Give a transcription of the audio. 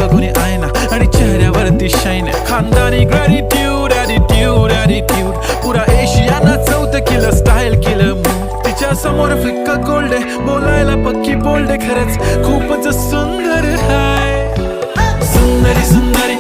बघून आयना आणि चेहऱ्यावरती शाईन. खानदानी ग्रॅटिट्यूड ॲटिट्यूड ॲटिट्यूड पुरा एशिया नाचवतं केलं स्टाईल केलं मूड. तिच्या समोर फिक्का गोल्ड आहे बोलायला पक्की बोल्ड आहे खरंच खूपच सुंदर हाय. सुंदरी सुंदरी